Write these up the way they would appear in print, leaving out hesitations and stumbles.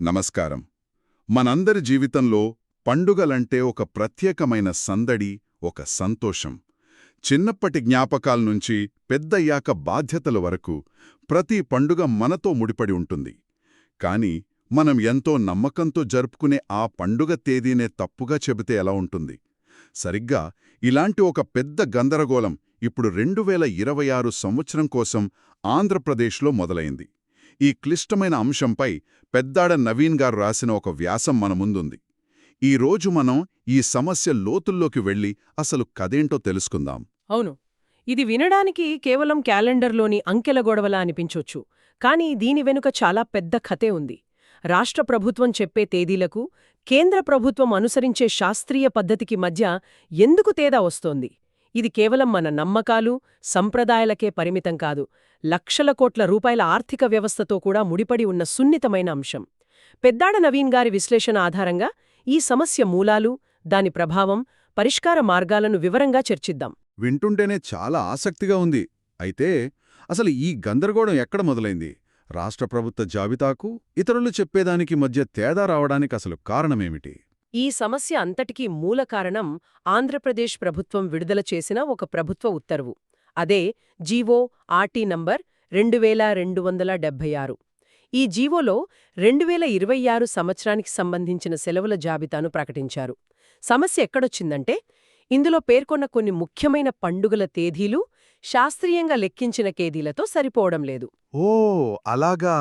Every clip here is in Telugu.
నమస్కారం. మనందరి జీవితంలో పండుగలంటే ఒక ప్రత్యేకమైన సందడి, ఒక సంతోషం. చిన్నప్పటి జ్ఞాపకాల నుంచి పెద్దయ్యాక బాధ్యతల వరకు ప్రతి పండుగ మనతో ముడిపడి ఉంటుంది. కాని మనం ఎంతో నమ్మకంతో జరుపుకునే ఆ పండుగ తేదీనే తప్పుగా చెబితే ఎలా ఉంటుంది? సరిగ్గా ఇలాంటి ఒక పెద్ద గందరగోళం ఇప్పుడు 2026 సంవత్సరం కోసం ఆంధ్రప్రదేశ్లో మొదలైంది. ఈ క్లిష్టమైన అంశంపై పెద్దాడ నవీన్ గారు రాసిన ఒక వ్యాసం మన ముందుంది. ఈ రోజు మనం ఈ సమస్య లోతుల్లోకి వెళ్ళి అసలు కదేంటో తెలుసుకుందాం. అవును, ఇది వినడానికి కేవలం క్యాలెండర్లోని అంకెల గొడవలా అనిపించొచ్చు. కానీ దీని వెనుక చాలా పెద్ద కథే ఉంది. రాష్ట్ర ప్రభుత్వం చెప్పే తేదీలకు, కేంద్ర ప్రభుత్వం అనుసరించే శాస్త్రీయ పద్ధతికి మధ్య ఎందుకు తేడా వస్తోంది? ఇది కేవలం మన నమ్మకాలు, సంప్రదాయాలకే పరిమితం కాదు, లక్షల కోట్ల రూపాయల ఆర్థిక వ్యవస్థతో కూడా ముడిపడి ఉన్న సున్నితమైన అంశం. పెద్దాడ నవీన్ గారి విశ్లేషణ ఆధారంగా ఈ సమస్య మూలాలు, దాని ప్రభావం, పరిష్కార మార్గాలను వివరంగా చర్చిద్దాం. వింటుంటేనే చాలా ఆసక్తిగా ఉంది. అయితే అసలు ఈ గందరగోళం ఎక్కడ మొదలైంది? రాష్ట్ర ప్రభుత్వ జాబితాకు ఇతరులు చెప్పేదానికి మధ్య తేడా రావడానికి అసలు కారణమేమిటి? ఈ సమస్య అంతటికీ మూల కారణం ఆంధ్రప్రదేశ్ ప్రభుత్వం విడుదల చేసిన ఒక ప్రభుత్వ ఉత్తర్వు. అదే జీవో ఆర్టీ నంబర్ 2276. ఈ జీవోలో 2026 సంవత్సరానికి సంబంధించిన సెలవుల జాబితాను ప్రకటించారు. సమస్య ఎక్కడొచ్చిందంటే, ఇందులో పేర్కొన్న కొన్ని ముఖ్యమైన పండుగల తేదీలు శాస్త్రీయంగా లెక్కించిన తేదీలతో సరిపోవడం లేదు. ఓ అలాగా.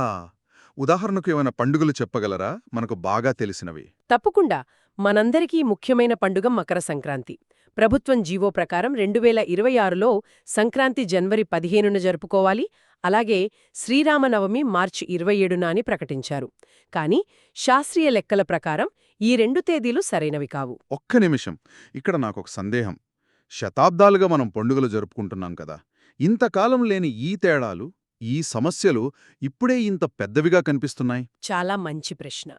ఉదాహరణకు ఏమైనా పండుగలు చెప్పగలరా, మనకు బాగా తెలిసినవి? తప్పకుండా. మనందరికీ ముఖ్యమైన పండుగ మకర సంక్రాంతి. ప్రభుత్వం జీవో ప్రకారం 2026లో సంక్రాంతి జనవరి 15న జరుపుకోవాలి, అలాగే శ్రీరామనవమి మార్చి 27న అని ప్రకటించారు. కానీ శాస్త్రీయ లెక్కల ప్రకారం ఈ రెండు తేదీలు సరైనవి కావు. ఒక్క నిమిషం, ఇక్కడ నాకొక సందేహం. శతాబ్దాలుగా మనం పండుగలు జరుపుకుంటున్నాం కదా, ఇంతకాలం లేని ఈ తేడాలు, ఈ సమస్యలు ఇప్పుడే ఇంత పెద్దవిగా కనిపిస్తున్నాయి? చాలా మంచి ప్రశ్న.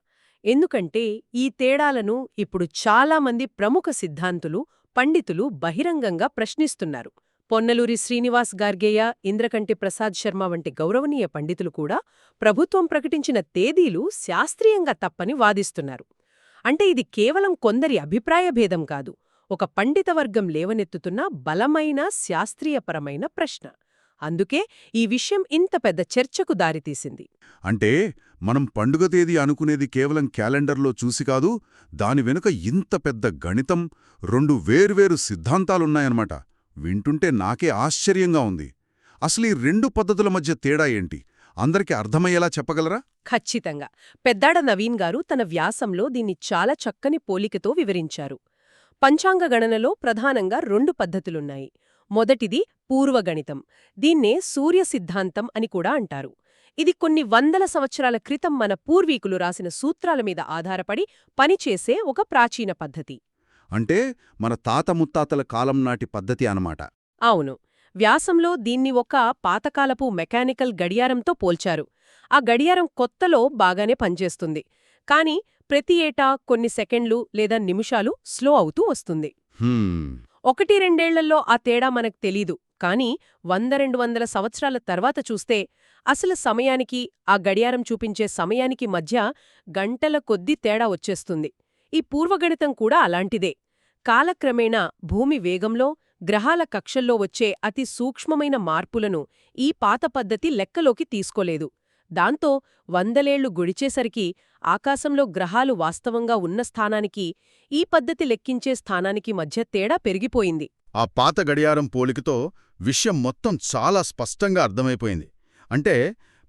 ఎందుకంటే ఈ తేడాలను ఇప్పుడు చాలామంది ప్రముఖ సిద్ధాంతులు, పండితులు బహిరంగంగా ప్రశ్నిస్తున్నారు. పొన్నలూరి శ్రీనివాస్ గార్గేయ, ఇంద్రకంటి ప్రసాద్ శర్మ వంటి గౌరవనీయ పండితులు కూడా ప్రభుత్వం ప్రకటించిన తేదీలు శాస్త్రీయంగా తప్పని వాదిస్తున్నారు. అంటే ఇది కేవలం కొందరి అభిప్రాయ భేదం కాదు, ఒక పండితవర్గం లేవనెత్తుతున్న బలమైన శాస్త్రీయపరమైన ప్రశ్న. అందుకే ఈ విషయం ఇంత పెద్ద చర్చకు దారితీసింది. అంటే మనం పండుగ తేదీ అనుకునేది కేవలం క్యాలెండర్లో చూసి కాదు, దాని వెనుక ఇంత పెద్ద గణితం, రెండు వేర్వేరు సిద్ధాంతాలున్నాయన్నమాట. వింటుంటే నాకే ఆశ్చర్యంగా ఉంది. అసలు ఈ రెండు పద్ధతుల మధ్య తేడా ఏంటి? అందరికీ అర్థమయ్యేలా చెప్పగలరా? ఖచ్చితంగా. పెద్దాడ నవీన్ గారు తన వ్యాసంలో దీన్ని చాలా చక్కని పోలికతో వివరించారు. పంచాంగ గణనలో ప్రధానంగా రెండు పద్ధతులున్నాయి. మొదటిది పూర్వగణితం. దీన్నే సూర్య సిద్ధాంతం అని కూడా అంటారు. ఇది కొన్ని వందల సంవత్సరాల క్రితం మన పూర్వీకులు రాసిన సూత్రాల మీద ఆధారపడి పనిచేసే ఒక ప్రాచీన పద్ధతి. అంటే మన తాత ముత్తాతల కాలం నాటి పద్ధతి అన్నమాట. అవును. వ్యాసంలో దీన్ని ఒక పాతకాలపు మెకానికల్ గడియారంతో పోల్చారు. ఆ గడియారం కొత్తలో బాగానే పనిచేస్తుంది, కానీ ప్రతి ఏటా కొన్ని సెకండ్లు లేదా నిమిషాలు స్లో అవుతూ వస్తుంది. 1-2 ఏళ్లలో ఆ తేడా మనకు తెలీదు, కానీ 100-200 సంవత్సరాల తర్వాత చూస్తే అసలు సమయానికి, ఆ గడియారం చూపించే సమయానికి మధ్య గంటల కొద్దీ తేడా వచ్చేస్తుంది. ఈ పూర్వగణితం కూడా అలాంటిదే. కాలక్రమేణా భూమి వేగంలో, గ్రహాల కక్షల్లో వచ్చే అతి సూక్ష్మమైన మార్పులను ఈ పాత పద్ధతి లెక్కలోకి తీసుకోలేదు. దాంతో 100 ఏళ్లు గడిచేసరికి ఆకాశంలో గ్రహాలు వాస్తవంగా ఉన్న స్థానానికి, ఈ పద్ధతి లెక్కించే స్థానానికి మధ్య తేడా పెరిగిపోయింది. ఆ పాత గడియారం పోలికతో విషయం మొత్తం చాలా స్పష్టంగా అర్థమైపోయింది. అంటే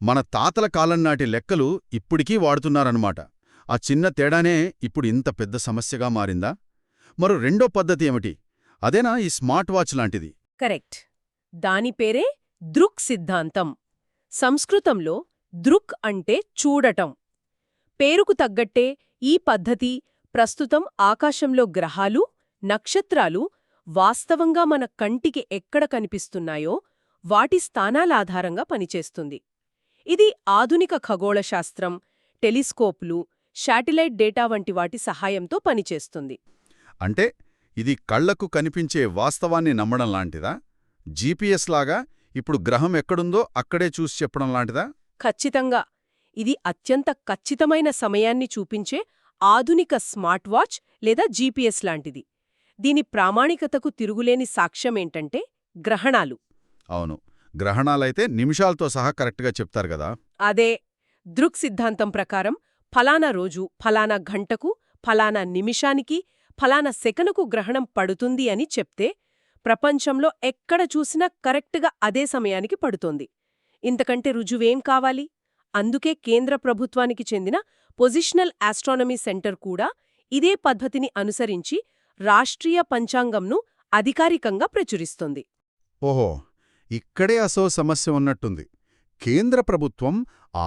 మన తాతల కాలం నాటి లెక్కలు ఇప్పుడికీ వాడుతున్నారన్నమాట. ఆ చిన్న తేడానే ఇప్పుడు ఇంత పెద్ద సమస్యగా మారిందా? మరో రెండో పద్ధతి ఏమిటి? అదేనా ఈ స్మార్ట్ వాచ్ లాంటిది? కరెక్ట్. దాని పేరే దృక్ సిద్ధాంతం. సంస్కృతంలో దృక్ అంటే చూడటం. పేరుకు తగ్గట్టే ఈ పద్ధతి ప్రస్తుతం ఆకాశంలో గ్రహాలు, నక్షత్రాలు వాస్తవంగా మన కంటికి ఎక్కడ కనిపిస్తున్నాయో వాటి స్థానాలాధారంగా పనిచేస్తుంది. ఇది ఆధునిక ఖగోళశాస్త్రం, టెలిస్కోప్లు, శాటిలైట్ డేటా వంటి వాటి సహాయంతో పనిచేస్తుంది. అంటే ఇది కళ్లకు కనిపించే వాస్తవాన్ని నమ్మడం లాంటిదా? జీపీఎస్ లాగా ఇప్పుడు గ్రహం ఎక్కడుందో అక్కడే చూసి చెప్పడం లాంటిదా? ఖచ్చితంగా. ఇది అత్యంత ఖచ్చితమైన సమయాన్ని చూపించే ఆధునిక స్మార్ట్ వాచ్ లేదా జీపీఎస్ లాంటిది. దీని ప్రామాణికతకు తిరుగులేని సాక్ష్యమేంటంటే గ్రహణాలు. అవును, గ్రహణాలైతే నిమిషాలతో సహా కరెక్ట్గా చెప్తారు కదా. అదే దృక్ సిద్ధాంతం ప్రకారం ఫలానా రోజు, ఫలానా గంటకు, ఫలానా నిమిషానికి, ఫలానా సెకనుకు గ్రహణం పడుతుంది అని చెప్తే ప్రపంచంలో ఎక్కడ చూసినా కరెక్ట్గా అదే సమయానికి పడుతోంది. ఇంతకంటే రుజువేం కావాలి? అందుకే కేంద్ర ప్రభుత్వానికి చెందిన పొజిషనల్ ఆస్ట్రానమీ సెంటర్ కూడా ఇదే పద్ధతిని అనుసరించి రాష్ట్రీయ పంచాంగంను అధికారికంగా ప్రచురిస్తోంది. ఓహో, ఇక్కడే అసో సమస్య ఉన్నట్టుంది. కేంద్ర ప్రభుత్వం,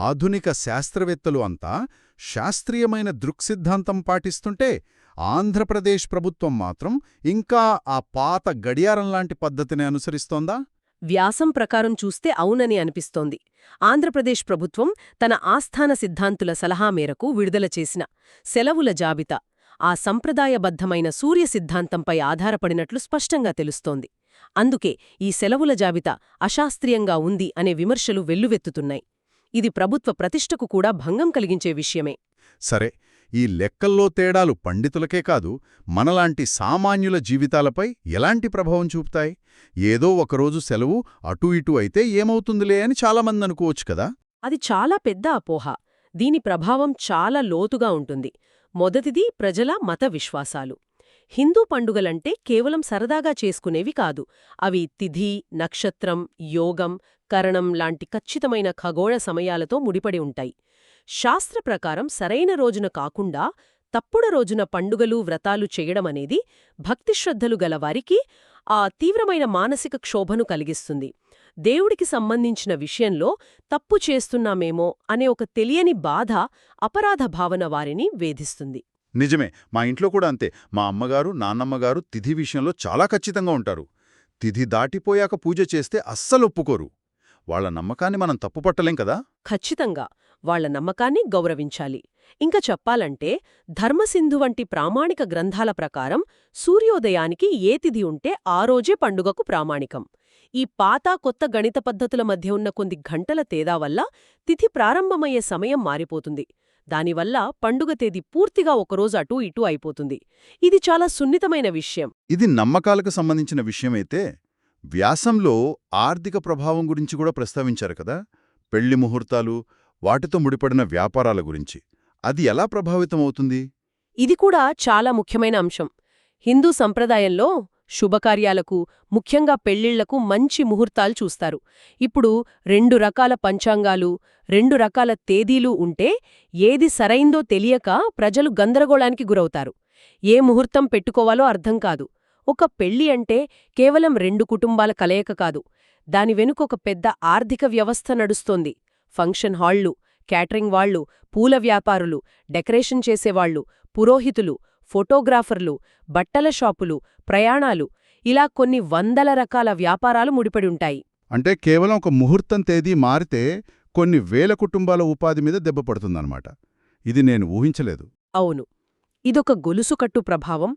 ఆధునిక శాస్త్రవేత్తలు అంతా శాస్త్రీయమైన దృక్సిద్ధాంతం పాటిస్తుంటే ఆంధ్రప్రదేశ్ ప్రభుత్వం మాత్రం ఇంకా ఆ పాత గడియారంలాంటి పద్ధతిని అనుసరిస్తోందా? వ్యాసం ప్రకారం చూస్తే అవునని అనిపిస్తోంది. ఆంధ్రప్రదేశ్ ప్రభుత్వం తన ఆస్థాన సిద్ధాంతుల సలహా మేరకు విడుదల చేసిన సెలవుల జాబితా ఆ సంప్రదాయబద్ధమైన సూర్య సిద్ధాంతంపై ఆధారపడినట్లు స్పష్టంగా తెలుస్తోంది. అందుకే ఈ సెలవుల జాబితా అశాస్త్రీయంగా ఉంది అనే విమర్శలు వెల్లువెత్తుతున్నాయి. ఇది ప్రభుత్వ ప్రతిష్టకు కూడా భంగం కలిగించే విషయమే. సరే, ఈ లెక్కల్లో తేడాలు పండితులకే కాదు, మనలాంటి సామాన్యుల జీవితాలపై ఎలాంటి ప్రభావం చూపుతాయి? ఏదో ఒకరోజు సెలవు అటూ ఇటూ అయితే ఏమవుతుందిలే అని చాలామంది అనుకోవచ్చు కదా. అది చాలా పెద్ద అపోహ. దీని ప్రభావం చాలా లోతుగా ఉంటుంది. మొదటిది ప్రజల మత విశ్వాసాలు. హిందూ పండుగలంటే కేవలం సరదాగా చేసుకునేవి కాదు. అవి తిథి, నక్షత్రం, యోగం, కరణం లాంటి ఖచ్చితమైన ఖగోళ సమయాలతో ముడిపడి ఉంటాయి. శాస్త్ర ప్రకారం సరైన రోజున కాకుండా తప్పుడు రోజున పండుగలు, వ్రతాలు చేయడమనేది భక్తిశ్రద్ధలు గలవారికి తీవ్రమైన మానసిక క్షోభను కలిగిస్తుంది. దేవుడికి సంబంధించిన విషయంలో తప్పు చేస్తున్నామేమో అనే ఒక తెలియని బాధ, అపరాధ భావన వారిని వేధిస్తుంది. నిజమే, మా ఇంట్లో కూడా అంతే. మా అమ్మగారు, నాన్నమ్మగారు తిథి విషయంలో చాలా ఖచ్చితంగా ఉంటారు. తిథి దాటిపోయాక పూజ చేస్తే అస్సలు ఒప్పుకోరు. వాళ్ల నమ్మకాన్ని మనం తప్పుపట్టలేం కదా. ఖచ్చితంగా వాళ్ల నమ్మకాన్ని గౌరవించాలి. ఇంకా చెప్పాలంటే ధర్మసింధు వంటి ప్రామాణిక గ్రంథాల ప్రకారం సూర్యోదయానికి ఏ తిథి ఉంటే ఆ రోజే పండుగకు ప్రామాణికం. ఈ పాత కొత్త గణిత పద్ధతుల మధ్య ఉన్న కొన్ని గంటల తేడా వల్ల తిథి ప్రారంభమయ్యే సమయం మారిపోతుంది. దానివల్ల పండుగ తేదీ పూర్తిగా ఒకరోజు అటూ ఇటూ అయిపోతుంది. ఇది చాలా సున్నితమైన విషయం. ఇది నమ్మకాలకు సంబంధించిన విషయమైతే వ్యాసంలో ఆర్థిక ప్రభావం గురించి కూడా ప్రస్తావించారు కదా. పెళ్లి ముహూర్తాలు, వాటితో ముడిపడిన వ్యాపారాల గురించి అది ఎలా ప్రభావితమవుతుంది? ఇది కూడా చాలా ముఖ్యమైన అంశం. హిందూ సంప్రదాయంలో శుభకార్యాలకు, ముఖ్యంగా పెళ్లిళ్లకు మంచి ముహూర్తాలు చూస్తారు. ఇప్పుడు 2 రకాల పంచాంగాలు, 2 రకాల తేదీలు ఉంటే ఏది సరైందో తెలియక ప్రజలు గందరగోళానికి గురవుతారు. ఏ ముహూర్తం పెట్టుకోవాలో అర్థం కాదు. ఒక పెళ్లి అంటే కేవలం 2 కుటుంబాల కలయిక కాదు. దాని వెనుక ఒక పెద్ద ఆర్థిక వ్యవస్థ నడుస్తోంది. ఫంక్షన్ హాళ్లు, క్యాటరింగ్ వాళ్లు, పూల వ్యాపారులు, డెకరేషన్ చేసేవాళ్లు, పురోహితులు, ఫోటోగ్రాఫర్లు, బట్టల షాపులు, ప్రయాణాలు, ఇలా కొన్ని వందల రకాల వ్యాపారాలు ముడిపడి ఉంటాయి. అంటే కేవలం ఒక ముహూర్తం తేదీ మారితే కొన్ని వేల కుటుంబాల ఉపాధి మీద దెబ్బపడుతుందన్నమాట. ఇది నేను ఊహించలేదు. అవును, ఇదొక గొలుసుకట్టు ప్రభావం.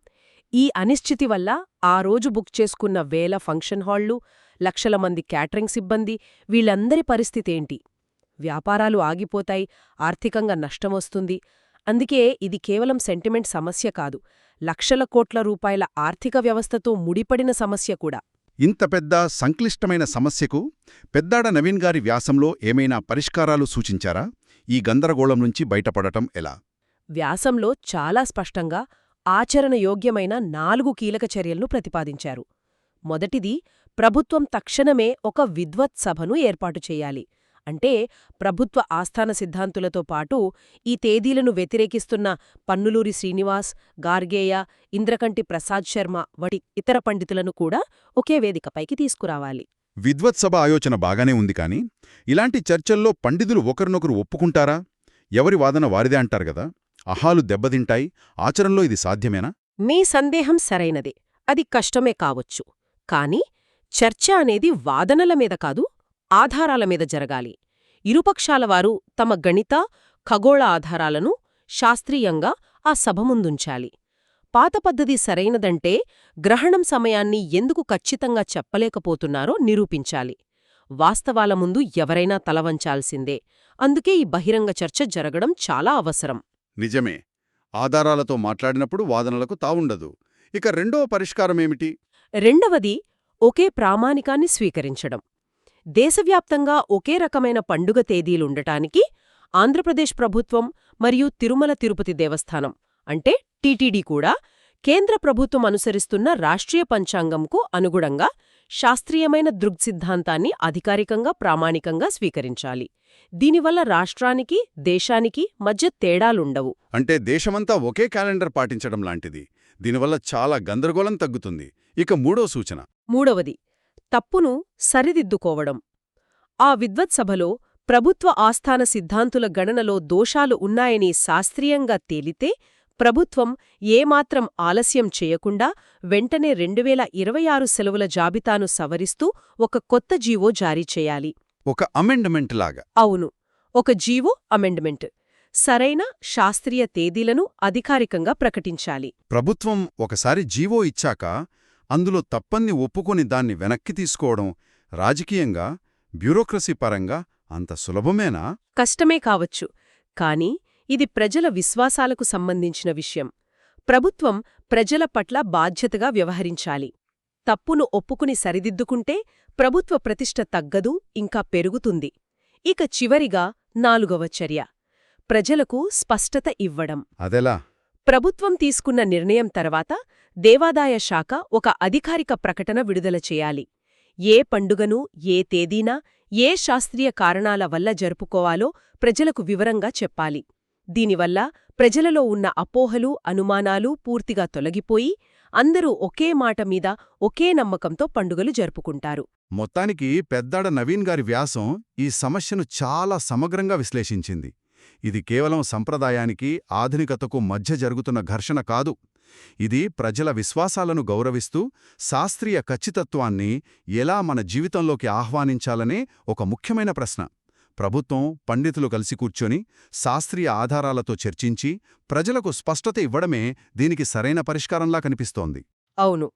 ఈ అనిశ్చితి వల్ల ఆ రోజు బుక్ చేసుకున్న వేల ఫంక్షన్ హాళ్లు, లక్షల మంది క్యాటరింగ్ సిబ్బంది, వీళ్లందరి పరిస్థితేంటి? వ్యాపారాలు ఆగిపోతాయి, ఆర్థికంగా నష్టమొస్తుంది. అందుకే ఇది కేవలం సెంటిమెంట్ సమస్య కాదు, లక్షల కోట్ల రూపాయల ఆర్థిక వ్యవస్థతో ముడిపడిన సమస్య కూడా. ఇంత పెద్ద సంక్లిష్టమైన సమస్యకు పెద్దాడ నవీన్ గారి వ్యాసంలో ఏమైనా పరిష్కారాలు సూచించారా? ఈ గందరగోళం నుంచి బయటపడటం ఎలా? వ్యాసంలో చాలా స్పష్టంగా ఆచరణయోగ్యమైన 4 కీలక చర్యలను ప్రతిపాదించారు. మొదటిది, ప్రభుత్వం తక్షణమే ఒక విద్వత్ సభను ఏర్పాటు చేయాలి. అంటే ప్రభుత్వ ఆస్థాన సిద్ధాంతులతో పాటు ఈ తేదీలను వ్యతిరేకిస్తున్న పన్నులూరి శ్రీనివాస్, గార్గేయ, ఇంద్రకంటి ప్రసాద్ శర్మ వంటి ఇతర పండితులను కూడా ఒకే వేదికపైకి తీసుకురావాలి. విద్వత్సభ ఆలోచన బాగానే ఉంది, కానీ ఇలాంటి చర్చల్లో పండితులు ఒకరినొకరు ఒప్పుకుంటారా? ఎవరి వాదన వారిదే అంటారు గదా. అహాలు దెబ్బతింటాయి. ఆచరణలో ఇది సాధ్యమేనా? మీ సందేహం సరైనదే. అది కష్టమే కావచ్చు. కానీ చర్చ అనేది వాదనల మీద కాదు, ఆధారాల మీద జరగాలి. ఇరుపక్షాలవారు తమ గణిత, ఖగోళ ఆధారాలను శాస్త్రీయంగా ఆ సభ ముందుంచాలి. పాత పద్ధతి సరైనదంటే గ్రహణం సమయాన్ని ఎందుకు ఖచ్చితంగా చెప్పలేకపోతున్నారో నిరూపించాలి. వాస్తవాల ముందు ఎవరైనా తలవంచాల్సిందే. అందుకే ఈ బహిరంగ చర్చ జరగడం చాలా అవసరం. నిజమే. ఆధారాలతో మాట్లాడినప్పుడు వాదనలకు తావుండదు. ఇక రెండో పరిష్కారమేమిటి? రెండవది, ఒకే ప్రామాణికాన్ని స్వీకరించడం. దేశవ్యాప్తంగా ఒకే రకమైన పండుగ తేదీలుండటానికి ఆంధ్రప్రదేశ్ ప్రభుత్వం మరియు తిరుమల తిరుపతి దేవస్థానం అంటే టీటీడీ కూడా కేంద్ర ప్రభుత్వం అనుసరిస్తున్న రాష్ట్రీయ పంచాంగంకు అనుగుణంగా శాస్త్రీయమైన దృగ్సిద్ధాంతాన్ని అధికారికంగా ప్రామాణికంగా స్వీకరించాలి. దీనివల్ల రాష్ట్రానికి, దేశానికి మధ్య తేడాలుండవు. అంటే దేశమంతా ఒకే క్యాలెండర్ పాటించడం లాంటిది. దీనివల్ల చాలా గందరగోళం తగ్గుతుంది. ఇక మూడో సూచన. మూడవది, తప్పును సరిదిద్దుకోవడం. ఆ విద్వత్సభలో ప్రభుత్వ ఆస్థాన సిద్ధాంతుల గణనలో దోషాలు ఉన్నాయని శాస్త్రీయంగా తేలితే ప్రభుత్వం ఏమాత్రం ఆలస్యం చేయకుండా వెంటనే 2026 సెలవుల జాబితాను సవరిస్తూ ఒక కొత్త జీవో జారీ చేయాలి. ఒక అమెండ్మెంట్ లాగా. అవును, ఒక జీవో అమెండ్మెంట్. సరైన శాస్త్రీయ తేదీలను అధికారికంగా ప్రకటించాలి. ప్రభుత్వం ఒకసారి జీవో ఇచ్చాక అందులో తప్పన్ని ఒప్పుకొని దాన్ని వెనక్కి తీసుకోవడం రాజకీయంగా, బ్యూరోక్రసీ పరంగా అంత సులభమేనా? కష్టమే కావచ్చు, కానీ ఇది ప్రజల విశ్వాసాలకు సంబంధించిన విషయం. ప్రభుత్వం ప్రజల పట్ల బాధ్యతగా వ్యవహరించాలి. తప్పును ఒప్పుకుని సరిదిద్దుకుంటే ప్రభుత్వ ప్రతిష్ఠ తగ్గదు, ఇంకా పెరుగుతుంది. ఇక చివరిగా నాలుగవ చర్య, ప్రజలకు స్పష్టత ఇవ్వడం. అదెలా? ప్రభుత్వం తీసుకున్న నిర్ణయం తర్వాత దేవాదాయ శాఖ ఒక అధికారిక ప్రకటన విడుదల చేయాలి. ఏ పండుగను, ఏ తేదీన, ఏ శాస్త్రీయ కారణాల వల్ల జరుపుకోవాలో ప్రజలకు వివరంగా చెప్పాలి. దీనివల్ల ప్రజలలో ఉన్న అపోహలు, అనుమానాలు పూర్తిగా తొలగిపోయి అందరూ ఒకే మాట మీద ఒకే నమ్మకంతో పండుగలు జరుపుకుంటారు. మొత్తానికి పెద్దాడ నవీన్ గారి వ్యాసం ఈ సమస్యను చాలా సమగ్రంగా విశ్లేషించింది. ఇది కేవలం సంప్రదాయానికి, ఆధునికతకు మధ్య జరుగుతున్న ఘర్షణ కాదు. ఇది ప్రజల విశ్వాసాలను గౌరవిస్తూ శాస్త్రీయ ఖచ్చితత్వాన్ని ఎలా మన జీవితంలోకి ఆహ్వానించాలనే ఒక ముఖ్యమైన ప్రశ్న. ప్రభుత్వం, పండితులు కలిసి కూర్చొని శాస్త్రీయ ఆధారాలతో చర్చించి ప్రజలకు స్పష్టత ఇవ్వడమే దీనికి సరైన పరిష్కారంలా కనిపిస్తోంది. అవును,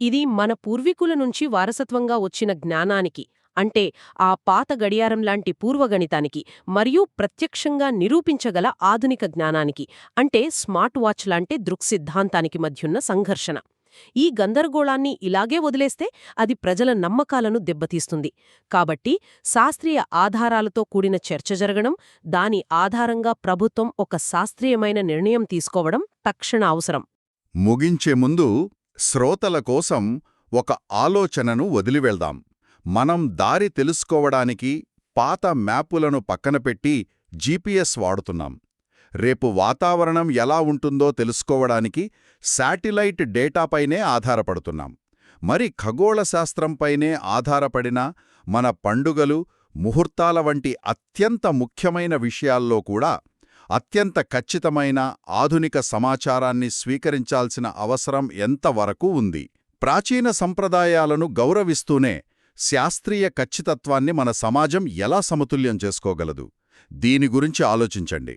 ఇది మన పూర్వీకుల నుంచి వారసత్వంగా వచ్చిన జ్ఞానానికి, అంటే ఆ పాత గడియారంలాంటి పూర్వగణితానికి మరియు ప్రత్యక్షంగా నిరూపించగల ఆధునిక జ్ఞానానికి, అంటే స్మార్ట్ వాచ్ లాంటి దృక్సిద్ధాంతానికి మధ్యున్న సంఘర్షణ. ఈ గందరగోళాన్ని ఇలాగే వదిలేస్తే అది ప్రజల నమ్మకాలను దెబ్బతీస్తుంది. కాబట్టి శాస్త్రీయ ఆధారాలతో కూడిన చర్చ జరగడం, దాని ఆధారంగా ప్రభుత్వం ఒక శాస్త్రీయమైన నిర్ణయం తీసుకోవడం తక్షణ అవసరం. ముగించే ముందు శ్రోతల కోసం ఒక ఆలోచనను వదిలివెళ్దాం. మనం దారి తెలుసుకోవడానికి పాత మ్యాపులను పక్కనపెట్టి జీపీఎస్ వాడుతున్నాం. రేపు వాతావరణం ఎలా ఉంటుందో తెలుసుకోవడానికి శాటిలైట్ డేటాపైనే ఆధారపడుతున్నాం. మరి ఖగోళశాస్త్రంపైనే ఆధారపడిన మన పండుగలు, ముహూర్తాల వంటి అత్యంత ముఖ్యమైన విషయాల్లో కూడా అత్యంత ఖచ్చితమైన ఆధునిక సమాచారాన్ని స్వీకరించాల్సిన అవసరం ఎంతవరకు ఉంది? ప్రాచీన సంప్రదాయాలను గౌరవిస్తూనే శాస్త్రీయ ఖచ్చితత్వాన్ని మన సమాజం ఎలా సమతుల్యం చేసుకోగలదు? దీని గురించి ఆలోచించండి.